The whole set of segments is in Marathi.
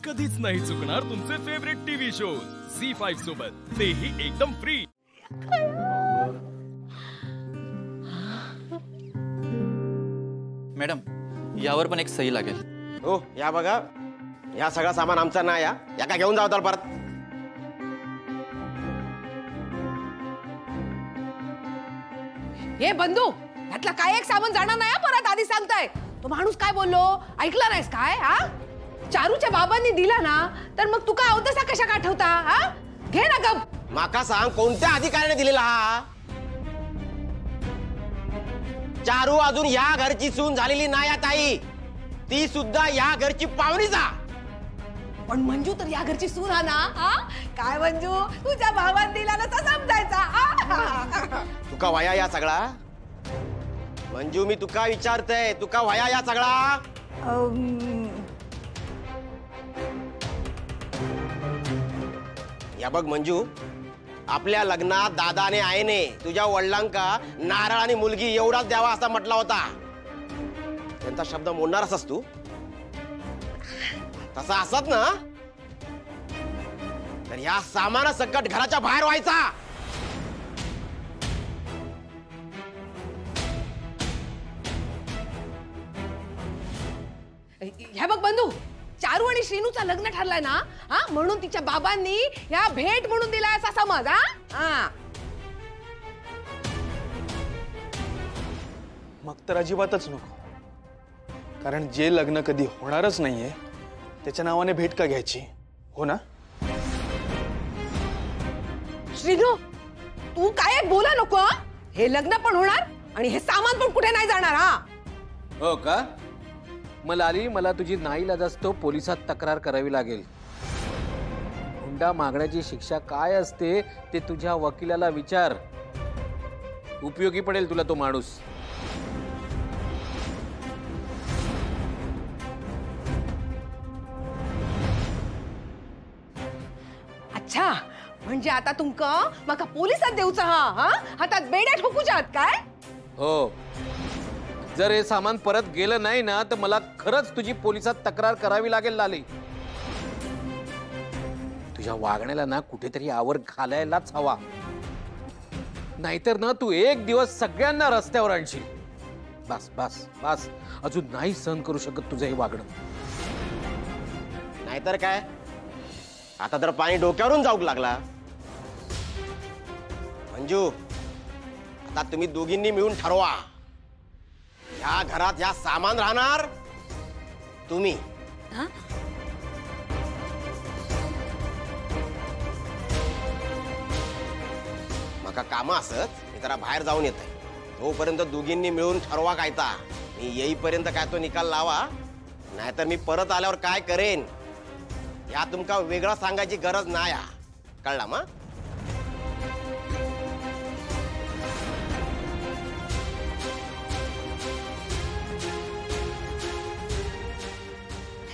कधीच नाही चुकणार तुमचे फेवरेट टीव्ही शोज झी5 सोबत, तेही एकदम फ्री। मॅडम, यावर पण एक सही लागेल। हो, या बघा, या सगळा सामान आमचा नाही, या का घेऊन जावं तर परत। हे बंधू, यातला काय एक सामान जाणार नाही परत, आधी सांगताय। तो माणूस काय बोललो ऐकला नाहीस काय? हा, चारूच्या बाबांनी दिला ना, तर मग तू काय होतसा कशा का ठेवता? हा, घे ना गप। माका सांग, कोणत्या अधिकाऱ्याने दिलेला हा? चारू अजून या घरची सून झालेली नाही ताई, ती सुद्धा या घरची पाहुणीचा। पण मंजू तर या घरची सून हा ना? हा, काय मंजू, तुझ्या भावात दिला ना तर समजायचा। तुका वया या सगळा? मंजू, मी तुका विचारते, तुका वया या सगळा? या बघ मंजू, आपल्या लग्नात दादाने आईने तुझ्या वडिलांका नारळ आणि मुलगी एवढाच द्यावा असा म्हटला होता। त्यांचा शब्द मोडणार असस तू? तसा असत ना तर या सामाना सकट घराच्या बाहेर व्हायचा। ह्या बघ बंधू, चारू आणि श्रीनूचा लग्न ठरलाय ना, हा, म्हणून तिच्या बाबांनी या भेट म्हणून दिलाय असा समज। हा, मग तर अजिबातच नको, कारण जे लग्न कधी होणारच नाहीये त्याच्या नावाने भेट का घ्यायची? हो ना? श्रीनू, तू काय बोला नको। हे लग्न पण होणार आणि हे सामान पण कुठे नाही जाणार। हा, हो का? मला तुझी नाईलाजास्तव पोलिसात तक्रार करावी लागेल। हुंडा मागण्याची शिक्षा काय असते ते तुझ्या वकिलाला विचार, उपयोगी पडेल तुला तो माणूस। अच्छा, म्हणजे आता तुमका माका पोलिसात देऊचा? हा, हातात बेड्या ठोकूच्यात काय? हो, जर हे सामान परत गेलं नाही ना तर मला खरंच तुझी पोलिसात तक्रार करावी लागेल लाली। तुझ्या वागण्याला ना कुठेतरी आवर घालायलाच हवा, नाहीतर ना तू एक दिवस सगळ्यांना रस्त्यावर आणशील। बस बस बस, अजून नाही सहन करू शकत तुझं हे वागणं। नाहीतर काय, आता तर पाणी डोक्यावरून जाऊक लागला। मंजू, आता तुम्ही दोघींनी मिळून ठरवा, या घरात या सामान राहणार तुम्ही। मका काम असत, मी जरा बाहेर जाऊन येत आहे, तोपर्यंत दोघींनी मिळून ठरवा कायता। मी येईपर्यंत काय तो निकाल लावा, नाहीतर मी परत आल्यावर काय करेन या तुमका वेगळा सांगायची गरज नाही, कळला मा?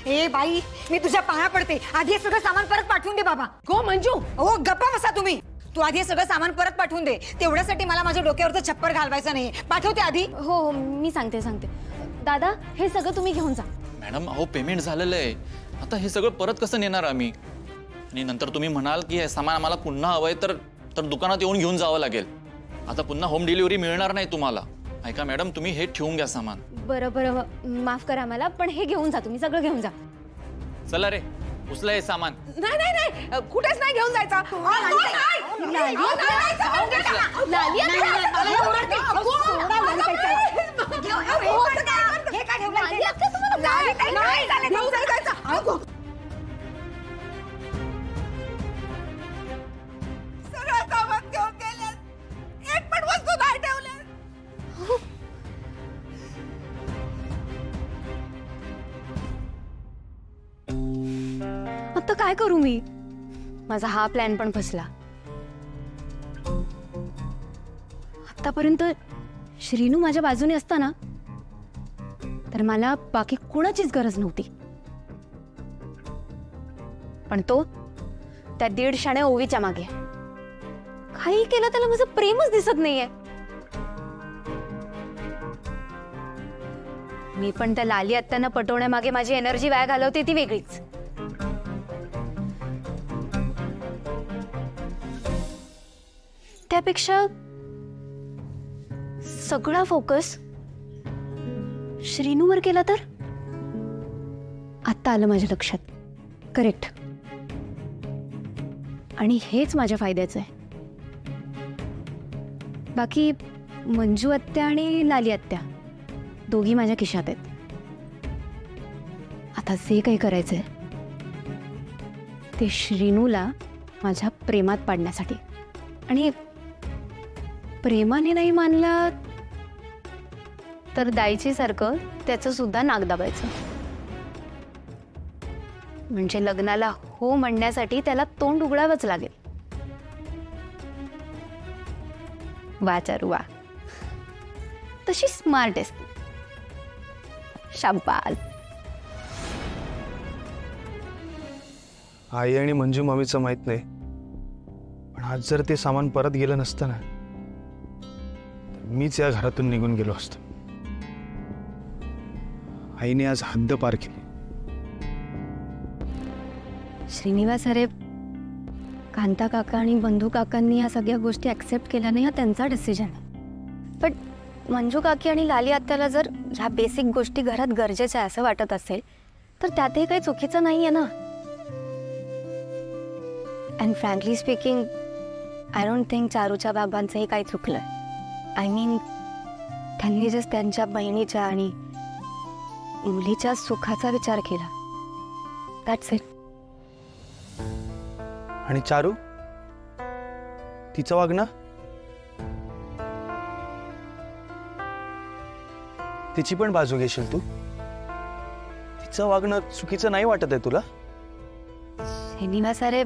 ए बाई, मी तुझ्या पाया पडते, आधी हे सगळं सामान परत पाठवून दे बाबा। गो मंजू, हो गप्पा बसा तुम्ही। तू आधी हे सगळं सामान परत पाठवून दे, तेवढ्यासाठी मला माझ्या डोक्यावरचं छप्पर घालवायचं नाही। पाठवते आधी। हो, मी सांगते। दादा, हे सगळं तुम्ही घेऊन जा। मॅडम, अहो पेमेंट झालेलं आहे, आता हे सगळं परत कसं नेणार आम्ही? आणि नंतर तुम्ही म्हणाल की हे सामान आम्हाला पुन्हा हवंय तर दुकानात येऊन घेऊन जावं लागेल। आता पुन्हा होम डिलिव्हरी मिळणार नाही तुम्हाला। ऐका मॅडम, तुम्ही हे ठेवून घ्या सामान। बरं, माफ करा मला, पण हे घेऊन जा, तुम्ही सगळं घेऊन जा। चला रे, उचला हे सामान। नाही नाही नाही, कुठेच नाही घेऊन जायचा। सगळं सामान घेऊन गेले, एक पण वस्तू नाही ठेवले। आता काय करू मी? माझा हा प्लॅन पण फसला। आतापर्यंत श्रीनू माझ्या बाजूने असताना तर मला बाकी कोणाचीच गरज नव्हती, पण तो त्या 1.5 शाण्या ओवीच्या मागे। काही केलं त्याला माझं प्रेमच दिसत नाहीये। मी पण त्या लाली आत्यांना पटवण्यामागे माझी एनर्जी वाया घालवते ती वेगळीच। त्यापेक्षा सगळा फोकस श्रीनूवर केला तर? आत्ता आलं माझ्या लक्षात. करेक्ट. आणि हेच माझ्या फायद्याचं आहे. बाकी मंजू आत्या आणि लाली आत्या दोघी माझ्या खिशात आहेत. आता जे काही करायचंय ते श्रीनूला माझ्या प्रेमात पाडण्यासाठी. आणि प्रेमाने नाही मानला तर दायची सारखं त्याचं सुद्धा नाक दाबायचं. म्हणजे लग्नाला हो म्हणण्यासाठी त्याला तोंड उघडावंच लागेल. वा चारू वा, तशी स्मार्ट आहेस तू. शाबास. आई आणि मंजू मामीचं माहित नाही, पण आज जर ते सामान परत गेलं नसतं ना, तर मीच या घरातून निघून गेलो असतो. आईने आज हद्द पार केली. श्रीनिवास अरे, कांता काका आणि बंधू काकांनी या सगळ्या गोष्टी ऍक्सेप्ट केल्या नाही, हा त्यांचा डिसिजन. पण मंजू काकी आणि लाली आत्याला जर ह्या बेसिक गोष्टी घरात गरजेच्या आहे असं वाटत असेल तर त्यातही काही चुकीचं नाही आहे ना. And frankly speaking, I don't think चारूच्या बाबांचंही काही चुकलं. आय मीन, त्यांनी जस्ट त्यांच्या बहिणीच्या आणि मुलीच्या सुखाचा विचार केला. That's it. आणि चारू, तिचं वागणं, तिची पण बाजू घेशील तू? तिचं वागणं चुकीचं नाही वाटत आहे तुला? श्रीनिवास अरे,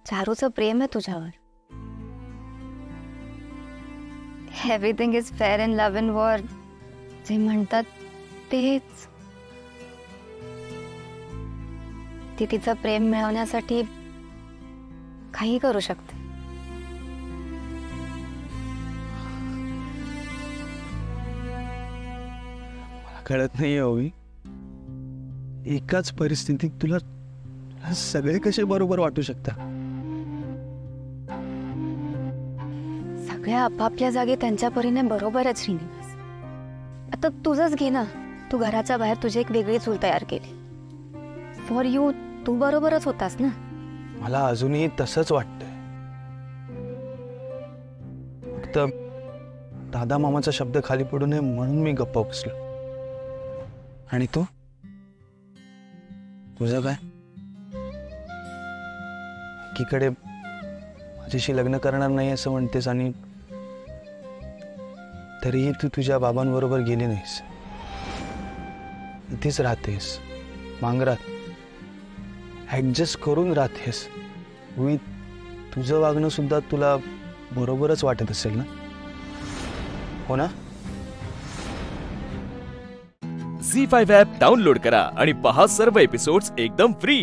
चारूचं प्रेम आहे तुझ्यावर. Everything is fair in love and war जे म्हणतात तेच. ती तिचं प्रेम मिळवण्यासाठी काही करू शकते. मला कळत नाहीये ओवी, एकाच परिस्थितीत तुला सगळे कसे बरोबर वाटू शकतात? सगळ्या आपापल्या जागी त्यांच्या परीने बरोबर आहे श्रीनिवास. आता तुझंच घे ना, तू घराच्या बाहेर तुझी एक वेगळी चूल तयार केली. फॉर यू तू बरोबरच होतास ना. मला अजूनही तसंच वाटतंय. फक्त दादा मामाचा शब्द खाली पडू नये म्हणून मी गप्प बसलो. आणि तू, तुझं काय? एकीकडे माझ्याशी लग्न करणार नाही असं म्हणतेस आणि तरीही तू तुझ्या बाबांबरोबर गेली नाहीस. इथेच राहतेस, मांगरात ऍडजस्ट करून राहतेस. तुझं वागणं सुद्धा तुला बरोबरच वाटत असेल ना, हो ना? झी5 ॲप डाउनलोड करा आणि पहा सर्व एपिसोड्स एकदम फ्री.